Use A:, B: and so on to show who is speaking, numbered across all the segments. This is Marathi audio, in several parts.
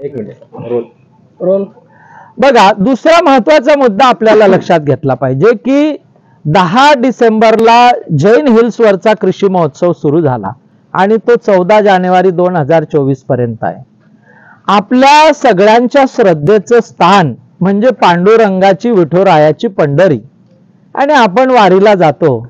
A: एक मिनिट रोल
B: रोल बघा, दुसरा महत्वाचा मुद्दा आपल्याला लक्षात घेतला पाहिजे की 10 डिसेंबरला जैन हिल्स वरचा कृषी महोत्सव सुरू झाला आणि तो 14 जानेवारी 2024 पर्यंत आहे. आपल्या सगळ्यांच्या श्रद्धेचं स्थान म्हणजे पांडुरंगाची विठुरायाची पंढरी आणि आपण वारीला जातो.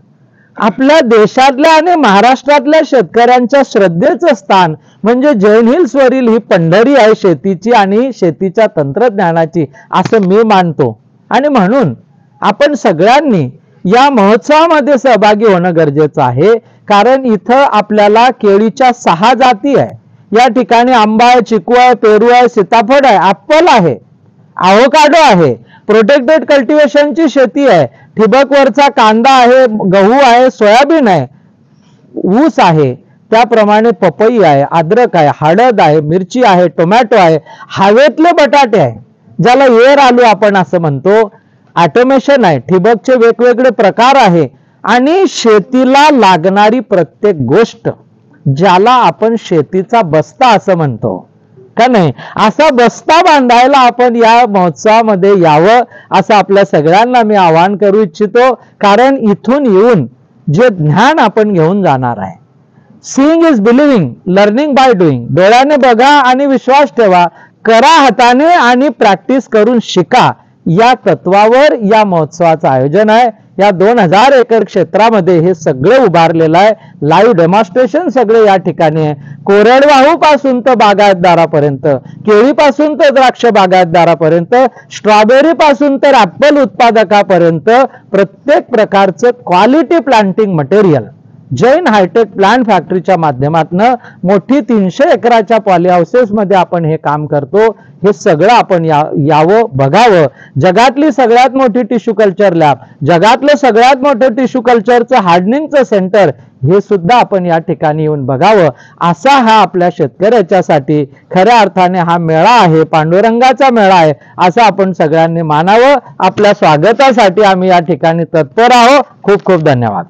B: आपल्या देशातल्या आणि महाराष्ट्रातल्या शेतकऱ्यांच्या श्रद्धेचं स्थान म्हणजे जैन हिल्स वरील ही पंढरी आहे शेतीची आणि शेतीच्या तंत्रज्ञानाची, असं मी मानतो. आणि म्हणून आपण सगळ्यांनी या महोत्सवामध्ये सहभागी होणं गरजेचं आहे. कारण इथं आपल्याला केळीच्या 6 जाती आहे. या ठिकाणी आंबा आहे, चिकू आहे, पेरू आहे, सीताफळ आहे, ऍपल आहे, आवोकाडो आहे, प्रोटेक्टेड कल्टिवेशनची शेती आहे, ठिबक वरचा कांदा आहे, गहू आहे, सोयाबीन आहे, ऊस आहे, त्याप्रमाणे पपई आहे, अद्रक आहे, हळद आहे, मिरची आहे, टोमॅटो आहे, हवेतले बटाटे आहे ज्याला एअर आलू आपण असं म्हणतो, ऑटोमेशन आहे, ठिबकचे वेगवेगळे प्रकार आहे आणि शेतीला लागणारी प्रत्येक गोष्ट ज्याला आपण शेतीचा बस्ता असं म्हणतो का नाही, असा बस्ता बांधायला आपण या महोत्सवामध्ये यावं असं आपल्या सगळ्यांना मी आवाहन करू इच्छितो. कारण इथून येऊन जे ज्ञान आपण घेऊन जाणार आहे, seeing is believing, learning by doing, डोळ्याने बघा आणि विश्वास ठेवा, करा हाताने आणि प्रॅक्टिस करून शिका, या तत्वावर या महोत्सवाचं आयोजन आहे. या 2000 एकर क्षेत्रामध्ये हे सगळं उभारलेलं आहे. लाईव्ह डेमॉन्स्ट्रेशन सगळे या ठिकाणी आहे. कोरडवाहू पासून तर बागायतदारापर्यंत, केळीपासून तर द्राक्ष बागायतदारापर्यंत, स्ट्रॉबेरी पासून तर ऍपल उत्पादकापर्यंत प्रत्येक प्रकारचं quality planting material Jain hi tech plant फॅक्टरीच्या माध्यमातून मोठी 300 एकराच्या पॉली हाऊसेस मध्ये आपण हे काम करतो. हे सगळं आपण यावं, बघावं. जगातली सगळ्यात मोठी टिश्यू कल्चर लॅब, जगातलं सगळ्यात मोठं टिश्यू कल्चरचं हार्डनिंगचं सेंटर, हे सुद्धा आपण या ठिकाणी येऊन बघावं. असा हा आपल्या शेतकऱ्याच्यासाठी खऱ्या अर्थाने हा मेळा आहे, पांडुरंगाचा मेळा आहे असं आपण सगळ्यांनी मानावं. आपल्या स्वागतासाठी आम्ही या ठिकाणी तत्पर आहोत. खूप खूप धन्यवाद.